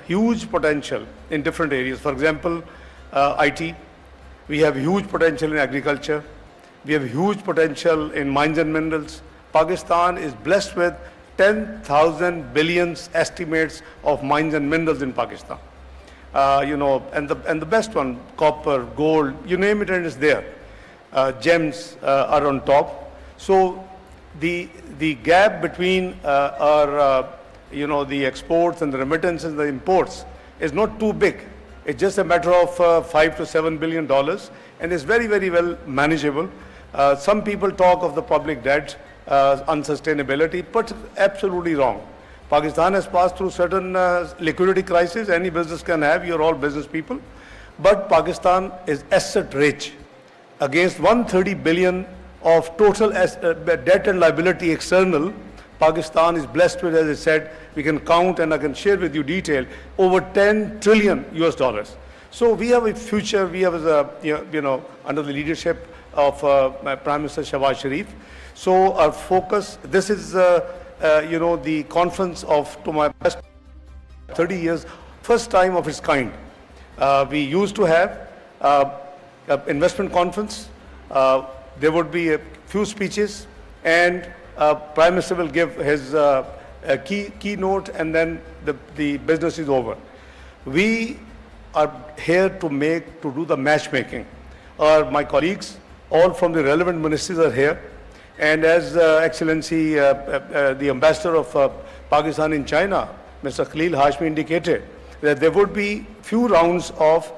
huge potential in different areas. For example, IT, we have huge potential in agriculture, we have huge potential in mines and minerals. Pakistan is blessed with 10,000 billions estimates of mines and minerals in Pakistan. And the best one, copper, gold, you name it and it's there. Gems are on top. So the gap between the exports and the remittances and the imports is not too big. It's just a matter of $5 to $7 billion, and it's very, very well manageable. Some people talk of the public debt, unsustainability, but absolutely wrong. Pakistan has passed through certain liquidity crisis. Any business can have. You're all business people. But Pakistan is asset rich. Against 130 billion of total debt and liability external, Pakistan is blessed with, as I said, we can count and I can share with you detail, over 10 trillion US dollars. So we have a future. We have, under the leadership of Prime Minister Shehbaz Sharif. So our focus, this is, the conference of, to my best 30 years, first time of its kind. We used to have an investment conference. There would be a few speeches, and Prime Minister will give his keynote, and then the business is over. We are here to do the matchmaking. My colleagues, all from the relevant ministries, are here. And as Excellency, the Ambassador of Pakistan in China, Mr. Khalil Hashmi, indicated, that there would be few rounds of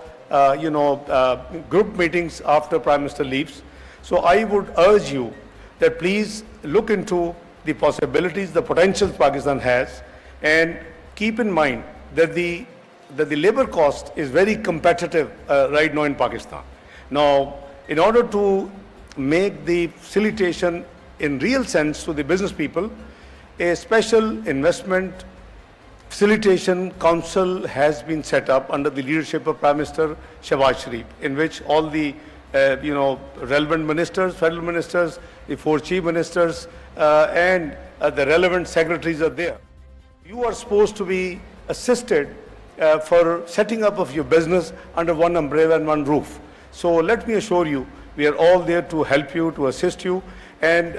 group meetings after Prime Minister leaves. So I would urge you that please look into the possibilities, the potentials Pakistan has, and keep in mind that the labor cost is very competitive right now in Pakistan. Now, in order to make the facilitation in real sense to the business people, a special investment facilitation council has been set up under the leadership of Prime Minister Shehbaz Sharif, in which all the relevant ministers, federal ministers, the 4 chief ministers, and the relevant secretaries are there. You are supposed to be assisted for setting up of your business under one umbrella and one roof. So let me assure you, we are all there to help you, to assist you, and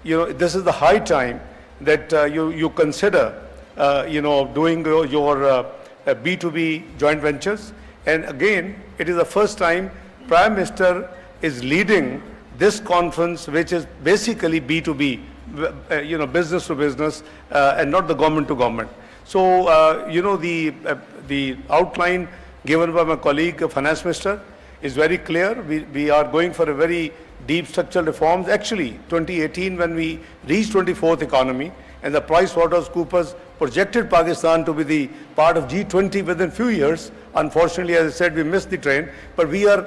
this is the high time that you consider doing your B2B joint ventures. And again, it is the first time Prime Minister is leading this conference, which is basically B2B, business to business, and not the government to government. So the outline given by my colleague, Finance Minister, is very clear. We are going for a very deep structural reforms. Actually, 2018, when we reached 24th economy, and the PricewaterhouseCoopers projected Pakistan to be the part of G20 within few years. Unfortunately, as I said, we missed the train, but we are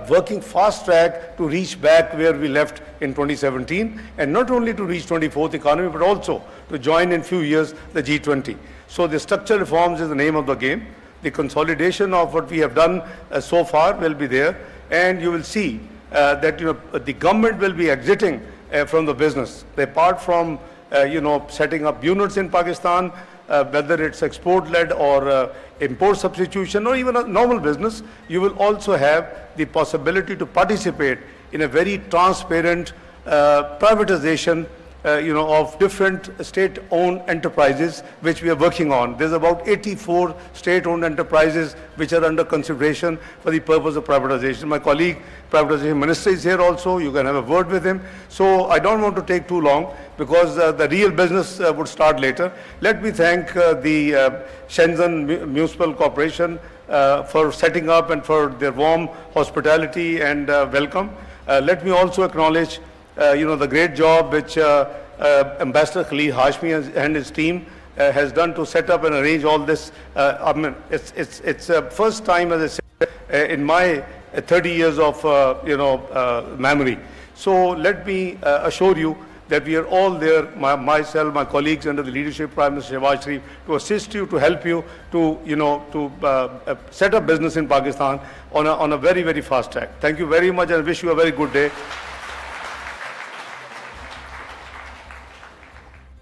working fast track to reach back where we left in 2017, and not only to reach 24th economy, but also to join in few years the G20. So the structural reforms is the name of the game. The consolidation of what we have done so far will be there, and you will see that the government will be exiting from the business. Apart from setting up units in Pakistan, whether it's export-led or import substitution or even a normal business, you will also have the possibility to participate in a very transparent privatization of different state-owned enterprises which we are working on. There's about 84 state-owned enterprises which are under consideration for the purpose of privatization. My colleague, Privatization Minister, is here also. You can have a word with him. So I don't want to take too long because the real business would start later. Let me thank the Shenzhen Municipal Corporation for setting up and for their warm hospitality and welcome. Let me also acknowledge the great job which Ambassador Khalil Hashmi and his team has done to set up and arrange all this. It's first time, as I said, in my 30 years of memory. So let me assure you that we are all there, myself, my colleagues under the leadership of Prime Minister Shehbaz Sharif, to assist you, to help you, to set up business in Pakistan on a very, very fast track. Thank you very much, and I wish you a very good day.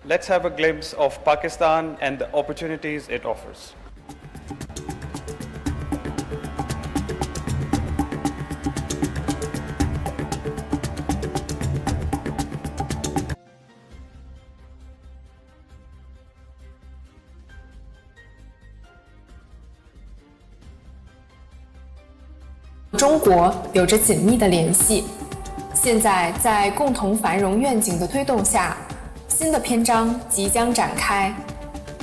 Let's have a glimpse of Pakistan and the opportunities it offers. 中国有着紧密的联系。现在在共同繁荣愿景的推动下，新的篇章即将展开。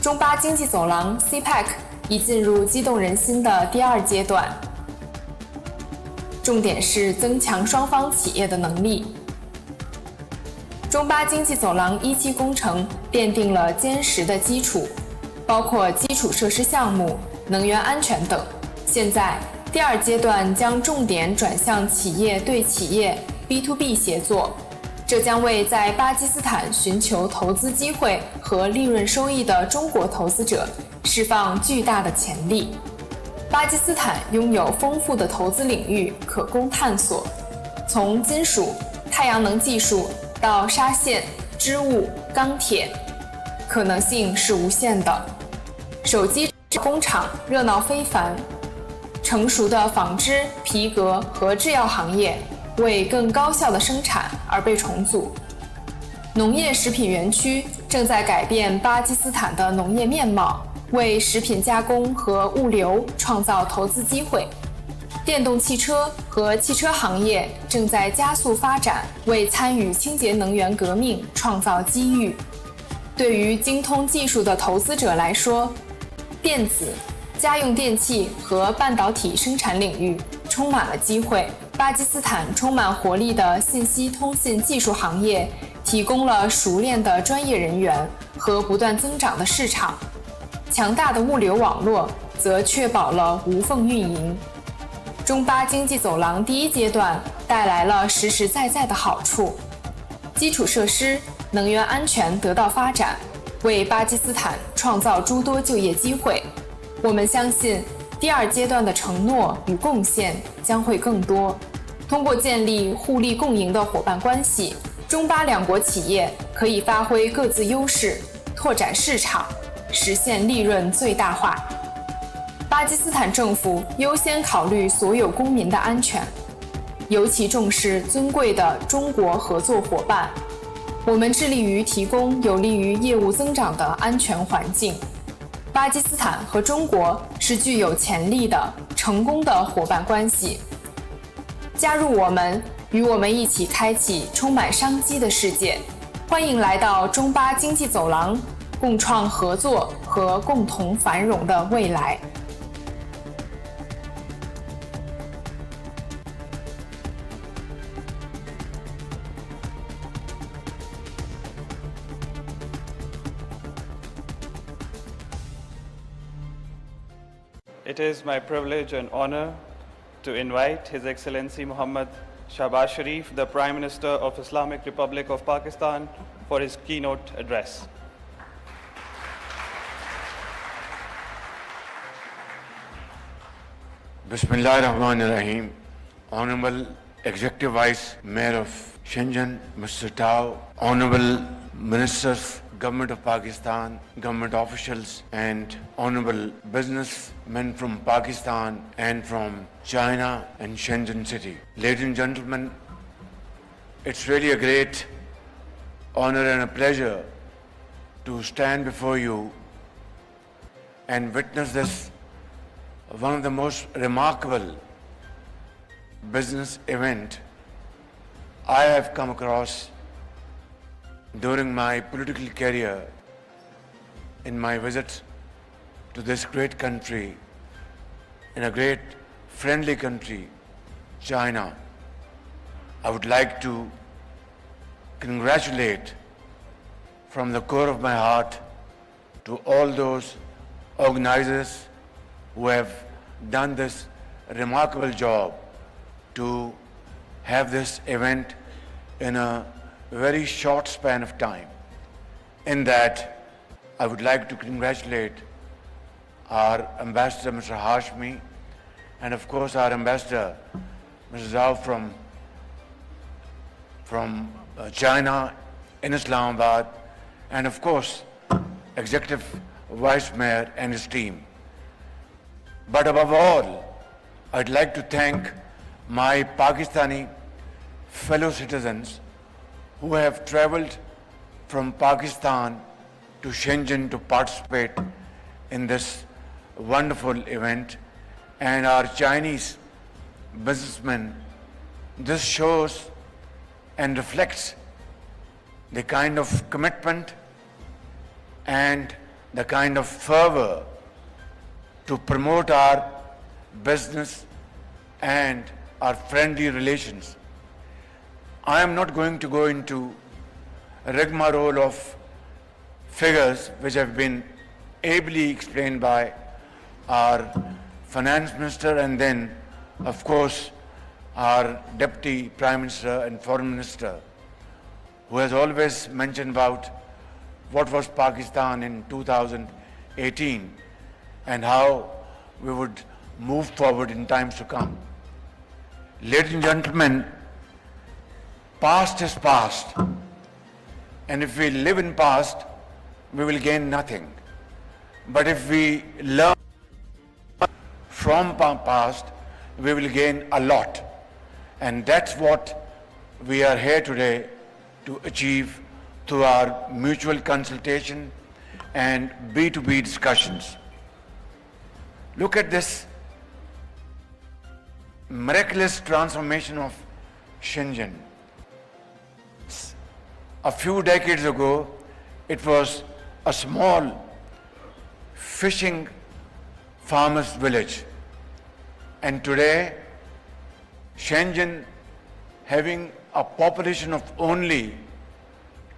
中巴经济走廊 CPEC 已进入激动人心的第2阶段，重点是增强双方企业的能力。中巴经济走廊1期工程奠定了坚实的基础，包括基础设施项目、能源安全等。现在第2阶段将重点转向企业对企业 B2B 协作，这将为在巴基斯坦寻求投资机会和利润收益的中国投资者释放巨大的潜力。巴基斯坦拥有丰富的投资领域可供探索，从金属、太阳能技术到纱线、织物、钢铁，可能性是无限的。手机工厂热闹非凡，成熟的纺织、皮革和制药行业为更高效的生产而被重组。农业食品园区正在改变巴基斯坦的农业面貌，为食品加工和物流创造投资机会。电动汽车和汽车行业正在加速发展，为参与清洁能源革命创造机遇。对于精通技术的投资者来说，电子、家用电器和半导体生产领域充满了机会。巴基斯坦充满活力的信息通信技术行业提供了熟练的专业人员和不断增长的市场，强大的物流网络则确保了无缝运营。中巴经济走廊第1阶段带来了实实在在的好处，基础设施、能源安全得到发展，为巴基斯坦创造诸多就业机会。我们相信第2阶段的承诺与贡献将会更多。通过建立互利共赢的伙伴关系，中巴2国企业可以发挥各自优势，拓展市场，实现利润最大化。巴基斯坦政府优先考虑所有公民的安全，尤其重视尊贵的中国合作伙伴。我们致力于提供有利于业务增长的安全环境。巴基斯坦和中国是具有潜力的、成功的伙伴关系。加入我们，与我们一起开启充满商机的世界。欢迎来到中巴经济走廊，共创合作和共同繁荣的未来。It is my privilege and honor to invite His Excellency Muhammad Shehbaz Sharif, the Prime Minister of Islamic Republic of Pakistan, for his keynote address. Bismillah ar-Rahman ar-Rahim. Honorable Executive Vice Mayor of Shenzhen, Mr. Tao, Honorable Ministers, Government of Pakistan, government officials, and honorable businessmen from Pakistan and from China and Shenzhen city. Ladies and gentlemen, it's really a great honor and a pleasure to stand before you and witness this, one of the most remarkable business event I have come across during my political career in my visit to this great country, in a great friendly country, China. I would like to congratulate from the core of my heart to all those organizers who have done this remarkable job to have this event in a very short span of time. In that, I would like to congratulate our Ambassador, Mr. Hashmi, and of course our Ambassador, Mr. Zhao from China in Islamabad, and of course, Executive Vice Mayor and his team. But above all, I'd like to thank my Pakistani fellow citizens who have traveled from Pakistan to Shenzhen to participate in this wonderful event, and our Chinese businessmen. This shows and reflects the kind of commitment and the kind of fervor to promote our business and our friendly relations. I am not going to go into a rigmarole of figures which have been ably explained by our finance minister and then, of course, our deputy prime minister and foreign minister, who has always mentioned about what was Pakistan in 2018 and how we would move forward in times to come. Ladies and gentlemen, past is past, and if we live in past, we will gain nothing. But if we learn from past, we will gain a lot. And that's what we are here today to achieve through our mutual consultation and B2B discussions. Look at this miraculous transformation of Shenzhen. A few decades ago, it was a small fishing farmer's village. And today, Shenzhen, having a population of only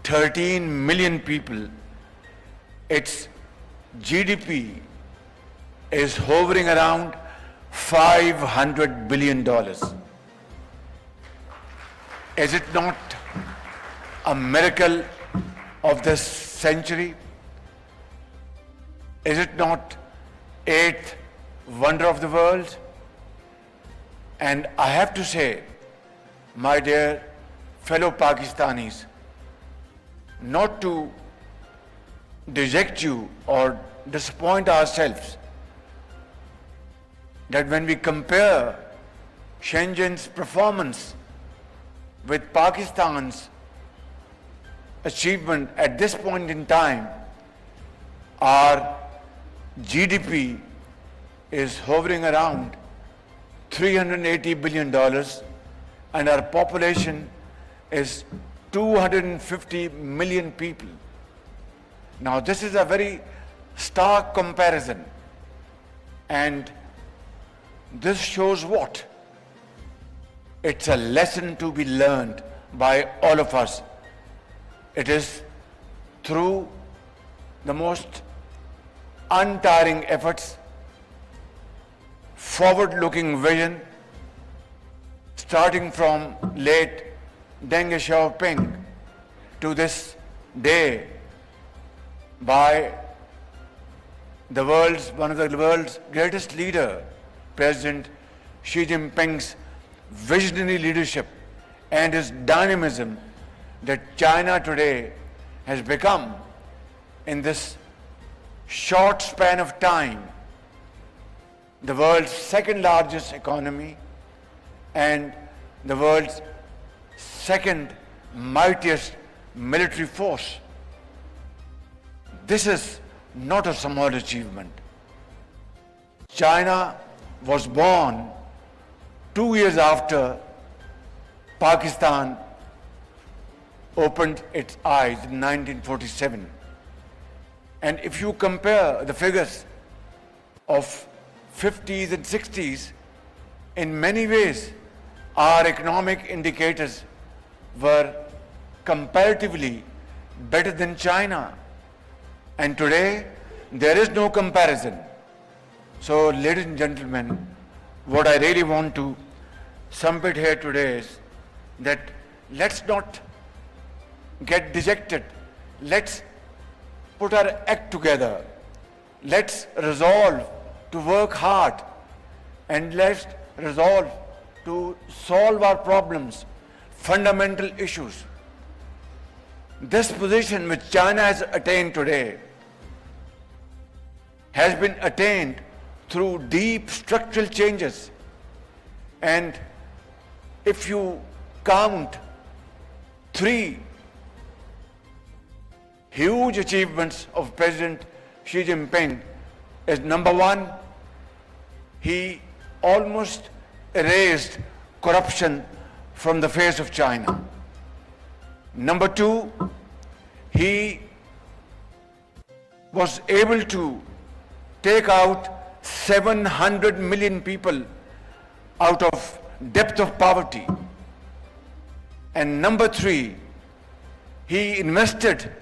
13 million people, its GDP is hovering around $500 billion. Is it not a miracle of this century? Is it not eighth wonder of the world? And I have to say, my dear fellow Pakistanis, not to deject you or disappoint ourselves, that when we compare Shenzhen's performance with Pakistan's achievement at this point in time, our GDP is hovering around $380 billion and our population is 250 million people. Now this is a very stark comparison, and this shows what? It's a lesson to be learned by all of us. It is through the most untiring efforts, forward-looking vision, starting from late Deng Xiaoping to this day by one of the world's greatest leader, President Xi Jinping's visionary leadership and his dynamism, that China today has become, in this short span of time, the world's second largest economy and the world's second mightiest military force. This is not a small achievement. China was born 2 years after Pakistan opened its eyes in 1947. And if you compare the figures of 50s and 60s, in many ways, our economic indicators were comparatively better than China. And today, there is no comparison. So, ladies and gentlemen, what I really want to sum it here today is that let's not get dejected. Let's put our act together. Let's resolve to work hard, and let's resolve to solve our problems, fundamental issues. This position which China has attained today has been attained through deep structural changes. And if you count 3 huge achievements of President Xi Jinping, is number 1, he almost erased corruption from the face of China. Number 2, he was able to take out 700 million people out of depth of poverty. And number 3, he invested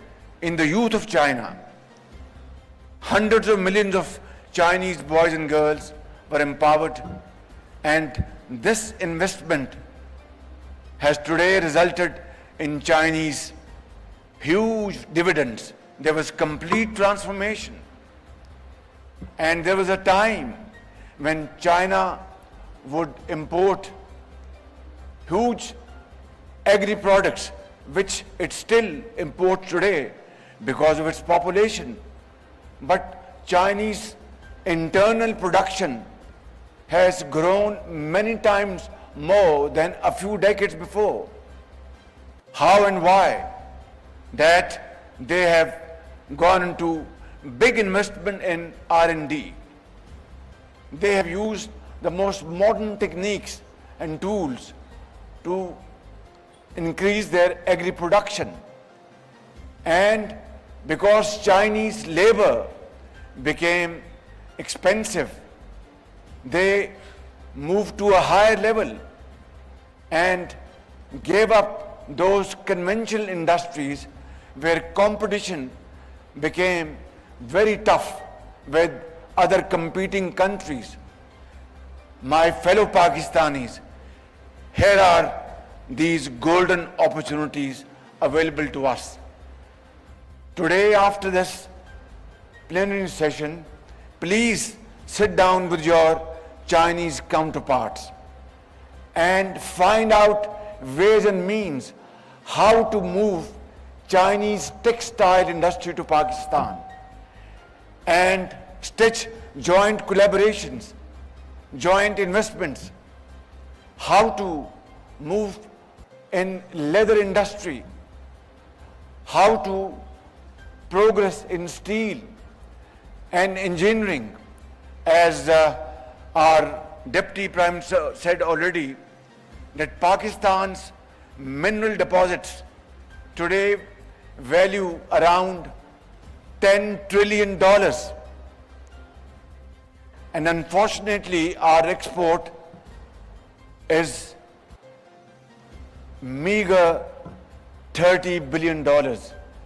in the youth of China. Hundreds of millions of Chinese boys and girls were empowered, and this investment has today resulted in Chinese huge dividends. There was complete transformation. And there was a time when China would import huge agri products, which it still imports today because of its population. But Chinese internal production has grown many times more than a few decades before. How and why? That they have gone into big investment in R&D. They have used the most modern techniques and tools to increase their agri production. And because Chinese labor became expensive, they moved to a higher level and gave up those conventional industries where competition became very tough with other competing countries. My fellow Pakistanis, here are these golden opportunities available to us. Today, after this plenary session, please sit down with your Chinese counterparts and find out ways and means how to move Chinese textile industry to Pakistan and stitch joint collaborations, joint investments, how to move in leather industry, how to progress in steel and engineering. As our Deputy Prime Minister said already, that Pakistan's mineral deposits today value around $10 trillion. And unfortunately, our export is meager $30 billion.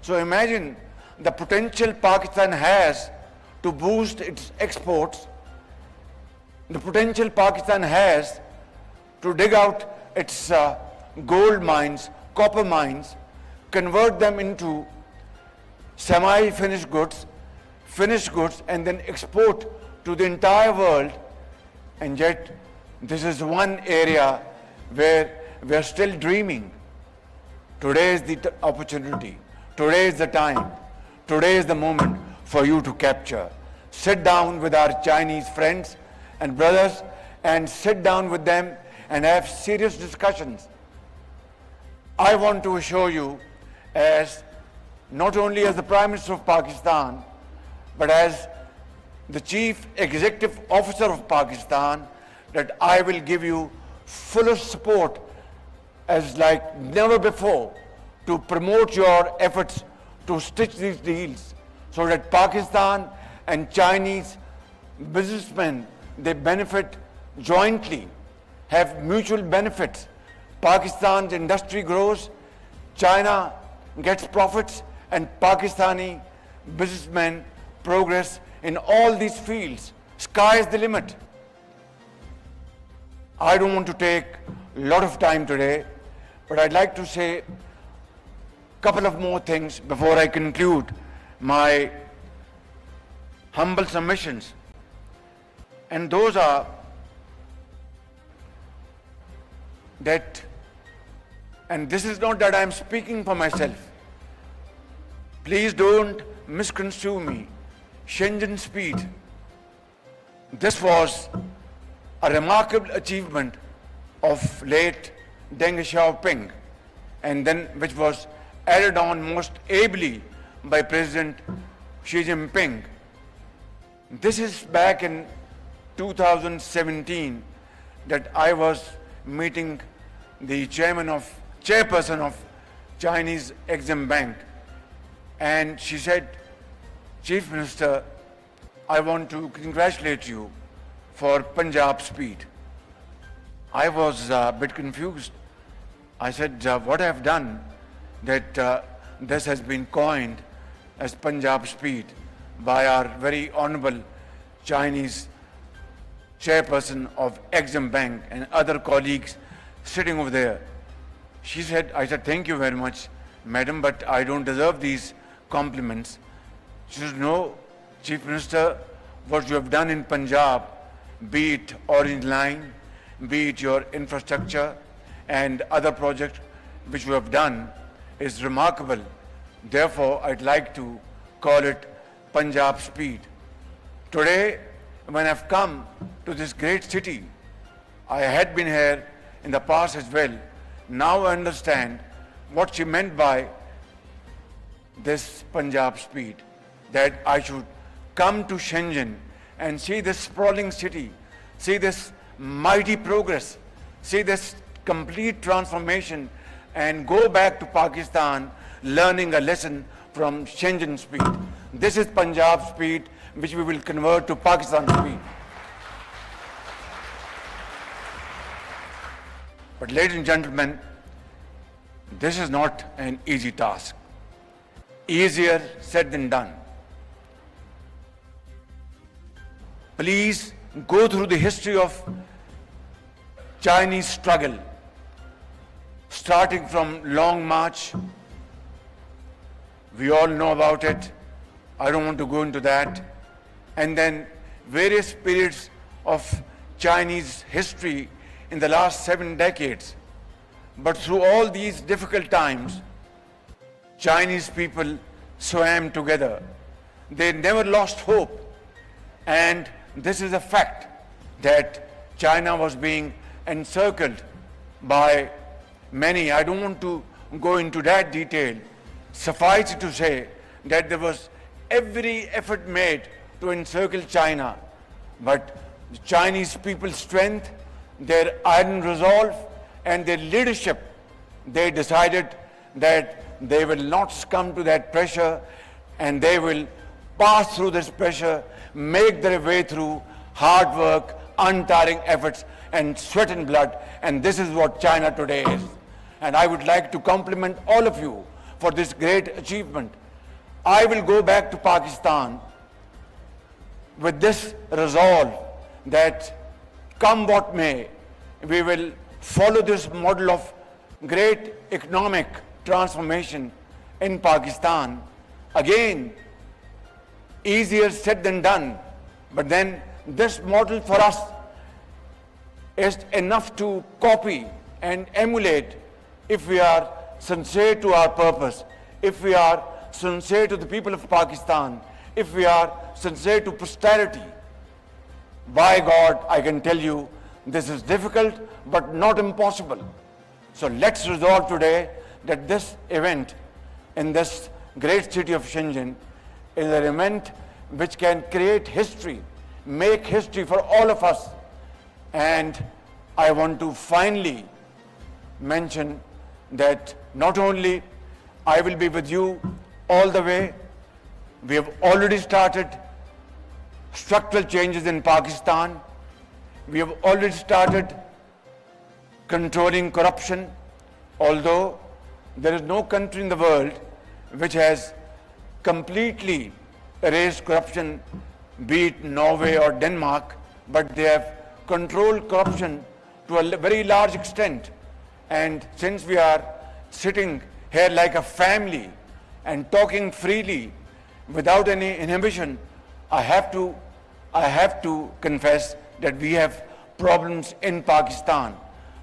So imagine the potential Pakistan has to boost its exports, the potential Pakistan has to dig out its gold mines, copper mines, convert them into semi-finished goods, finished goods, and then export to the entire world. And yet, this is one area where we are still dreaming. Today is the opportunity. Today is the time. Today is the moment for you to capture. Sit down with our Chinese friends and brothers and sit down with them and have serious discussions. I want to assure you, as not only as the Prime Minister of Pakistan, but as the Chief Executive Officer of Pakistan, that I will give you fullest support as like never before to promote your efforts to stitch these deals so that Pakistan and Chinese businessmen, they benefit jointly, have mutual benefits. Pakistan's industry grows, China gets profits, and Pakistani businessmen progress in all these fields. Sky is the limit. I don't want to take a lot of time today, but I'd like to say a couple of more things before I conclude my humble submissions. And those are that, and this is not that I'm speaking for myself. Please don't misconstrue me. Shenzhen speed. This was a remarkable achievement of late Deng Xiaoping, and then which was added on most ably by President Xi Jinping. This is back in 2017 that I was meeting the chairperson of Chinese Exim Bank, and she said, Chief Minister, I want to congratulate you for Punjab speed. I was a bit confused. I said, what I have done that this has been coined as Punjab speed by our very honorable Chinese chairperson of Exim Bank and other colleagues sitting over there. I said, thank you very much, madam, but I don't deserve these compliments. She said, no, Chief Minister, what you have done in Punjab, be it Orange Line, be it your infrastructure and other projects which you have done, is remarkable. Therefore, I'd like to call it Punjab speed. Today, when I've come to this great city, I had been here in the past as well. Now I understand what she meant by this Punjab speed, that I should come to Shenzhen and see this sprawling city, see this mighty progress, see this complete transformation, and go back to Pakistan learning a lesson from Shenzhen speed. This is Punjab speed, which we will convert to Pakistan speed. But ladies and gentlemen, this is not an easy task. Easier said than done. Please go through the history of Chinese struggle, starting from Long March. We all know about it. I don't want to go into that. And then various periods of Chinese history in the last 7 decades. But through all these difficult times, Chinese people swam together. They never lost hope. And this is a fact that China was being encircled by many. I don't want to go into that detail. Suffice it to say that there was every effort made to encircle China. But the Chinese people's strength, their iron resolve, and their leadership, they decided that they will not succumb to that pressure, and they will pass through this pressure, make their way through hard work, untiring efforts, and sweat and blood. And this is what China today is. And I would like to compliment all of you for this great achievement. I will go back to Pakistan with this resolve that come what may, we will follow this model of great economic transformation in Pakistan. Again, easier said than done, but then this model for us is enough to copy and emulate if we are sincere to our purpose, if we are sincere to the people of Pakistan, if we are sincere to posterity. By God, I can tell you, this is difficult but not impossible. So let's resolve today that this event in this great city of Shenzhen is an event which can create history, make history for all of us. And I want to finally mention that not only I will be with you all the way, we have already started structural changes in Pakistan. We have already started controlling corruption, although there is no country in the world which has completely erased corruption, be it Norway or Denmark, but they have controlled corruption to a very large extent. And since we are sitting here like a family and talking freely without any inhibition, I have to confess that we have problems in Pakistan.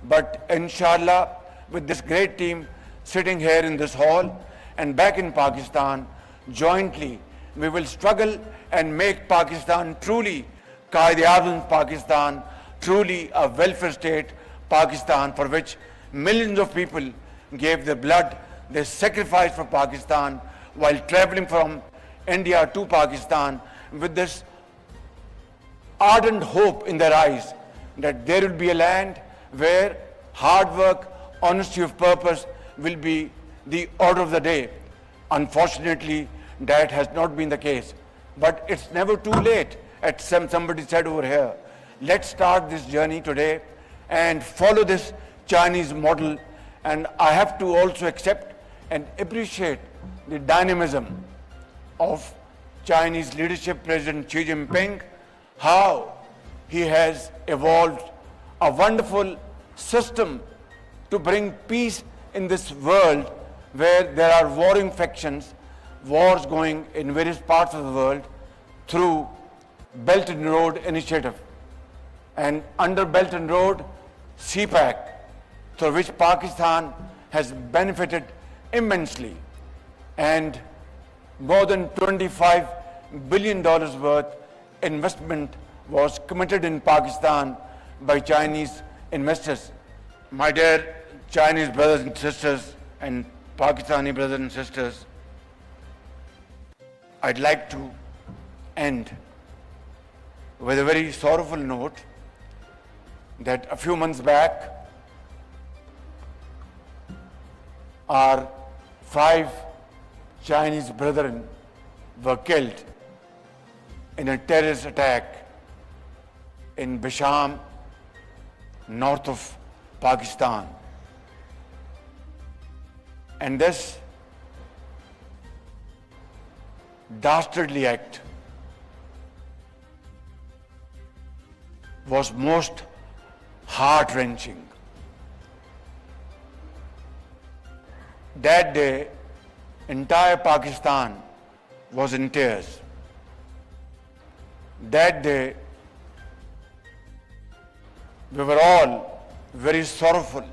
But inshallah, with this great team sitting here in this hall and back in Pakistan, jointly we will struggle and make Pakistan truly Qaid-e-Azam Pakistan, truly a welfare state Pakistan, for which millions of people gave their blood, they sacrificed for Pakistan while traveling from India to Pakistan with this ardent hope in their eyes that there will be a land where hard work, honesty of purpose will be the order of the day. Unfortunately, that has not been the case. But it's never too late, as somebody said over here. Let's start this journey today and follow this Chinese model. And I have to also accept and appreciate the dynamism of Chinese leadership, President Xi Jinping, how he has evolved a wonderful system to bring peace in this world where there are warring factions, wars going in various parts of the world, through Belt and Road Initiative. And under Belt and Road, CPAC, through which Pakistan has benefited immensely, and more than $25 billion worth investment was committed in Pakistan by Chinese investors. My dear Chinese brothers and sisters and Pakistani brothers and sisters, I'd like to end with a very sorrowful note that a few months back, our 5 Chinese brethren were killed in a terrorist attack in Bisham, north of Pakistan. And this dastardly act was most heart-wrenching. That day, entire Pakistan was in tears. That day, we were all very sorrowful.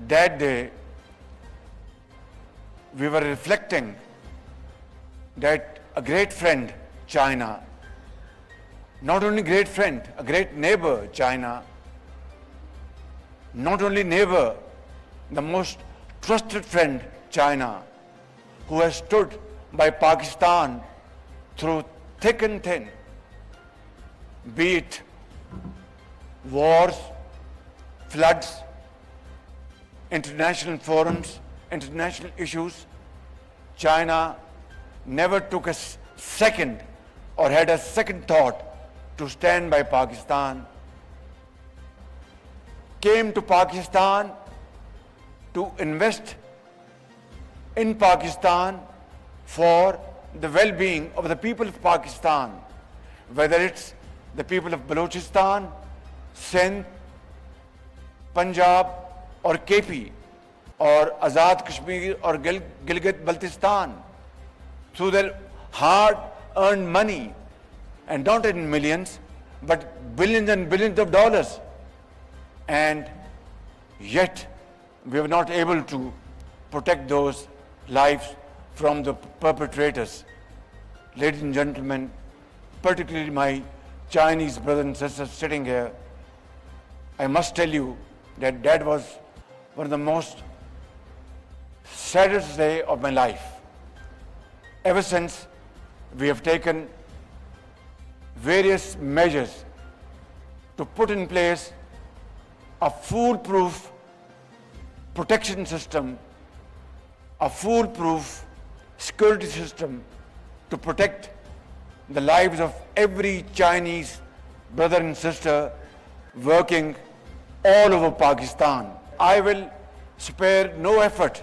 That day, we were reflecting that a great friend, China, not only great friend, a great neighbor, China, not only neighbor, the most trusted friend, China, who has stood by Pakistan through thick and thin, be it wars, floods, international forums, international issues. China never took a second or had a second thought to stand by Pakistan, came to Pakistan to invest in Pakistan for the well-being of the people of Pakistan, whether it's the people of Balochistan, Sindh, Punjab or KP, or Azad Kashmir or Gilgit-Baltistan, through their hard-earned money, and not in millions, but billions and billions of dollars. And yet, we were not able to protect those lives from the perpetrators. Ladies and gentlemen, particularly my Chinese brothers and sisters sitting here, I must tell you that that was one of the most saddest day of my life. Ever since, we have taken various measures to put in place a foolproof protection system, a foolproof security system to protect the lives of every Chinese brother and sister working all over Pakistan. I will spare no effort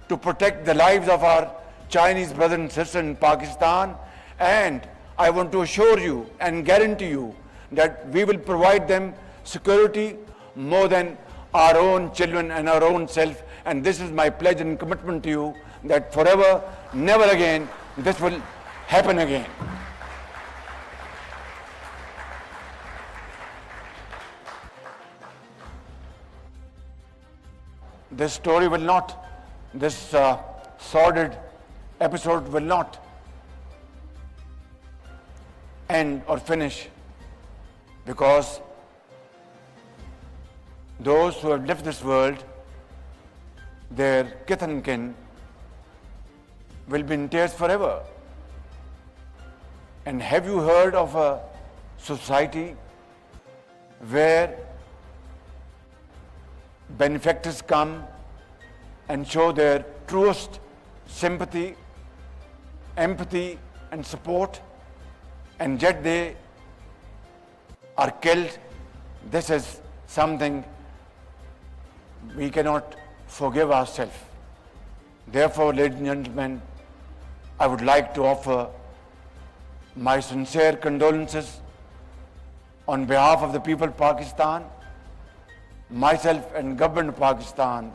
to protect the lives of our Chinese brothers and sisters in Pakistan, and I want to assure you and guarantee you that we will provide them security more than our own children and our own self. And this is my pledge and commitment to you that forever, never again, this will happen again. This story will not, this sordid episode will not end or finish, because those who have left this world, their kith and kin, will be in tears forever. And have you heard of a society where benefactors come and show their truest sympathy, empathy and support, and yet they are killed? This is something we cannot forgive ourselves. Therefore, ladies and gentlemen, I would like to offer my sincere condolences on behalf of the people of Pakistan, myself and government of Pakistan,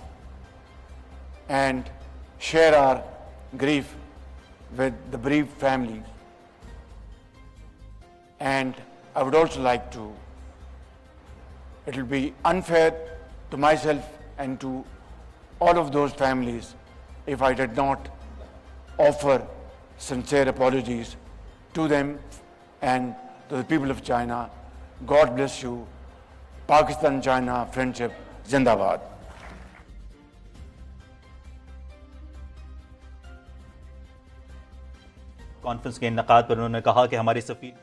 and share our grief with the bereaved families. And I would also like to, it will be unfair to myself and to all of those families if I did not offer sincere apologies to them and to the people of China. God bless you. Pakistan-China friendship Zindabad. Conference के इनकाद पर उन्होंने कहा कि हमारी सफीर